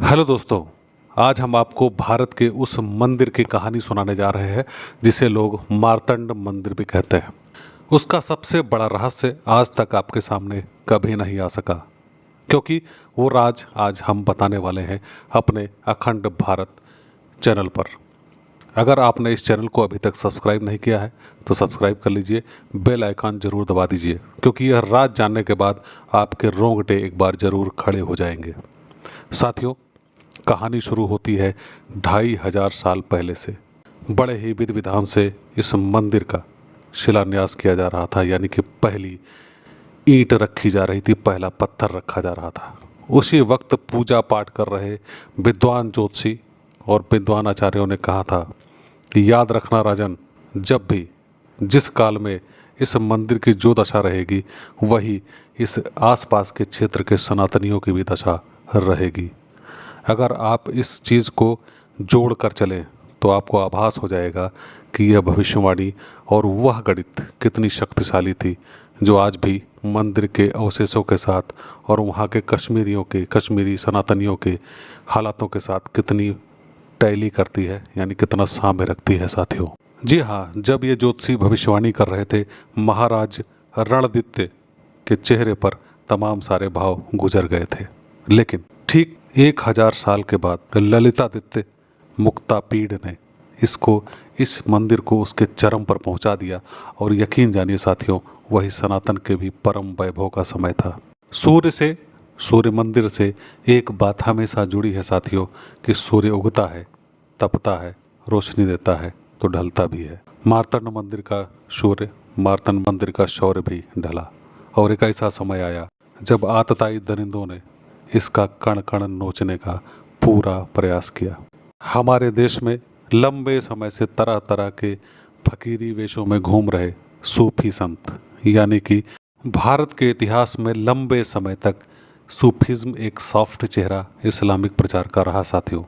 Hello दोस्तों। आज हम आपको भारत के उस मंदिर की कहानी सुनाने जा रहे हैं जिसे लोग मार्तंड मंदिर भी कहते हैं। उसका सबसे बड़ा रहस्य आज तक आपके सामने कभी नहीं आ सका, क्योंकि वो राज आज हम बताने वाले हैं अपने अखंड भारत चैनल पर। अगर आपने इस चैनल को अभी तक सब्सक्राइब नहीं किया है तो सब्सक्राइब कर लीजिए, बेल आइकन जरूर दबा दीजिए, क्योंकि यह राज जानने के बाद आपके रोंगटे एक बार जरूर खड़े हो जाएंगे। साथियों, कहानी शुरू होती है 2500 साल पहले से। बड़े ही विधि विधान से इस मंदिर का शिलान्यास किया जा रहा था, यानी कि पहली ईंट रखी जा रही थी, पहला पत्थर रखा जा रहा था। उसी वक्त पूजा पाठ कर रहे विद्वान ज्योतिषी और विद्वान आचार्यों ने कहा था कि याद रखना राजन, जब भी जिस काल में इस मंदिर की जो दशा रहेगी वही इस आसपास के क्षेत्र के सनातनियों की भी दशा रहेगी। अगर आप इस चीज़ को जोड़ कर चलें तो आपको आभास हो जाएगा कि यह भविष्यवाणी और वह गणित कितनी शक्तिशाली थी, जो आज भी मंदिर के अवशेषों के साथ और वहाँ के कश्मीरी सनातनियों के हालातों के साथ कितनी टैली करती है, यानी कितना साम्य रखती है। साथियों, जी हाँ, जब ये ज्योतिषी भविष्यवाणी कर रहे थे, महाराज रणदित्य के चेहरे पर तमाम सारे भाव गुजर गए थे। लेकिन ठीक 1000 साल के बाद ललितादित्य मुक्तापीड ने इस मंदिर को उसके चरम पर पहुंचा दिया। और यकीन जानिए साथियों, वही सनातन के भी परम वैभव का समय था। सूर्य मंदिर से एक बात हमेशा जुड़ी है साथियों, कि सूर्य उगता है, तपता है, रोशनी देता है तो ढलता भी है। मार्तंड मंदिर का शौर्य भी ढला, और एक ऐसा समय आया जब आतताई दरिंदों ने इसका कण कण नोचने का पूरा प्रयास किया। हमारे देश में लंबे समय से तरह तरह के फकीरी वेशों में घूम रहे सूफी संत, यानी कि भारत के इतिहास में लंबे समय तक सूफिज्म एक सॉफ्ट चेहरा इस्लामिक प्रचार का रहा साथियों।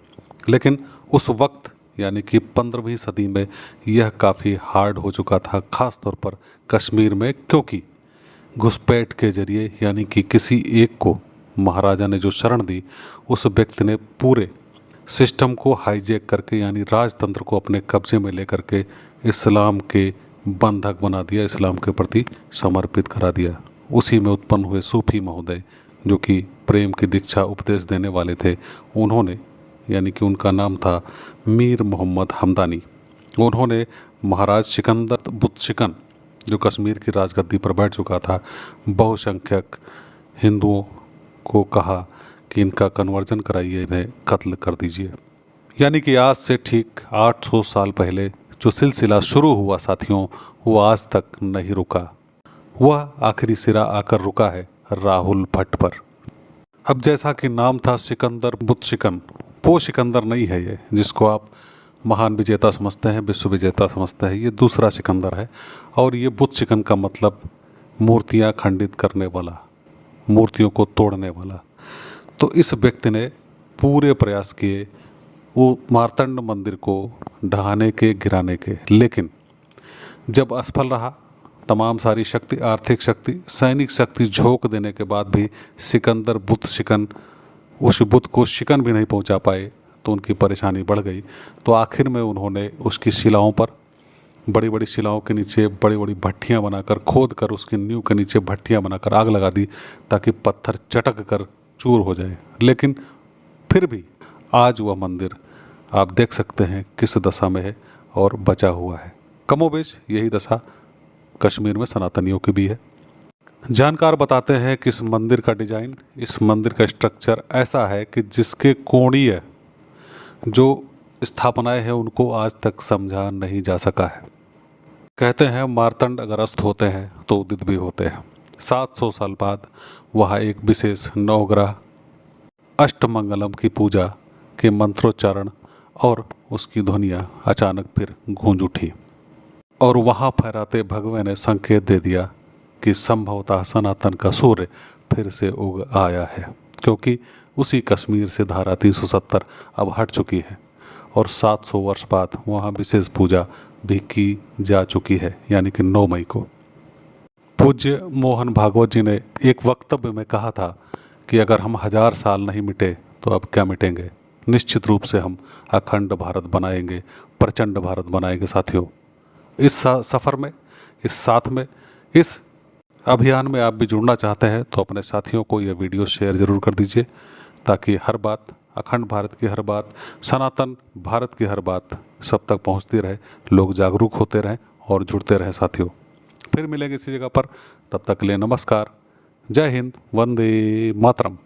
लेकिन उस वक्त यानी कि 15वीं सदी में यह काफ़ी हार्ड हो चुका था, ख़ास तौर पर कश्मीर में, क्योंकि घुसपैठ के जरिए यानी कि किसी एक को महाराजा ने जो शरण दी, उस व्यक्ति ने पूरे सिस्टम को हाईजैक करके यानी राजतंत्र को अपने कब्जे में लेकर के इस्लाम के बंधक बना दिया, इस्लाम के प्रति समर्पित करा दिया। उसी में उत्पन्न हुए सूफी महोदय, जो कि प्रेम की दीक्षा उपदेश देने वाले थे, उन्होंने यानी कि उनका नाम था मीर मोहम्मद हमदानी। उन्होंने महाराज सिकंदर बुतशिकन, जो कश्मीर की राजगद्दी पर बैठ चुका था, बहुसंख्यक हिंदुओं को कहा कि इनका कन्वर्जन कराइए, इन्हें कत्ल कर दीजिए। यानी कि आज से ठीक 800 साल पहले जो सिलसिला शुरू हुआ साथियों, वो आज तक नहीं रुका। वह आखिरी सिरा आकर रुका है राहुल भट्ट पर। अब जैसा कि नाम था सिकंदर बुतशिकन, वो सिकंदर नहीं है ये जिसको आप महान विजेता समझते हैं, विश्व विजेता समझते हैं। ये दूसरा सिकंदर है। और ये बुतशिकन का मतलब मूर्तियाँ खंडित करने वाला, मूर्तियों को तोड़ने वाला। तो इस व्यक्ति ने पूरे प्रयास किए वो मार्तंड मंदिर को ढहाने के, गिराने के, लेकिन जब असफल रहा, तमाम सारी शक्ति, आर्थिक शक्ति, सैनिक शक्ति झोंक देने के बाद भी सिकंदर बुतशिकन उस बुत को शिकन भी नहीं पहुंचा पाए, तो उनकी परेशानी बढ़ गई। तो आखिर में उन्होंने उसकी शिलाओं पर, बड़ी बड़ी शिलाओं के नीचे बड़ी बड़ी भट्टियाँ बनाकर, खोद कर उसकी नींव के नीचे भट्टियाँ बनाकर आग लगा दी, ताकि पत्थर चटक कर चूर हो जाए। लेकिन फिर भी आज वह मंदिर आप देख सकते हैं किस दशा में है और बचा हुआ है। कमोबेश यही दशा कश्मीर में सनातनियों की भी है। जानकार बताते हैं कि इस मंदिर का डिजाइन, इस मंदिर का स्ट्रक्चर ऐसा है कि जिसके कोणीय जो स्थापनाएं हैं उनको आज तक समझा नहीं जा सका है। कहते हैं मार्तंड अगर अस्त होते हैं तो उदित भी होते हैं। 700 साल बाद वहाँ एक विशेष नवग्रह अष्टमंगलम की पूजा के मंत्रोच्चारण और उसकी ध्वनियाँ अचानक फिर गूंज उठी, और वहाँ फहराते भगवे ने संकेत दे दिया कि संभवतः सनातन का सूर्य फिर से उग आया है, क्योंकि उसी कश्मीर से धारा 370 अब हट चुकी है और 700 वर्ष बाद वहाँ विशेष पूजा भी की जा चुकी है, यानी कि 9 मई को। पूज्य मोहन भागवत जी ने एक वक्तव्य में कहा था कि अगर हम 1000 साल नहीं मिटे तो अब क्या मिटेंगे। निश्चित रूप से हम अखंड भारत बनाएंगे, प्रचंड भारत बनाएंगे साथियों। इस सफ़र में, इस साथ में, इस अभियान में आप भी जुड़ना चाहते हैं तो अपने साथियों को यह वीडियो शेयर ज़रूर कर दीजिए, ताकि हर बात, अखंड भारत की हर बात, सनातन भारत की हर बात सब तक पहुंचती रहे, लोग जागरूक होते रहें और जुड़ते रहें साथियों। फिर मिलेंगे इसी जगह पर, तब तक के लिए नमस्कार, जय हिंद, वंदे मातरम।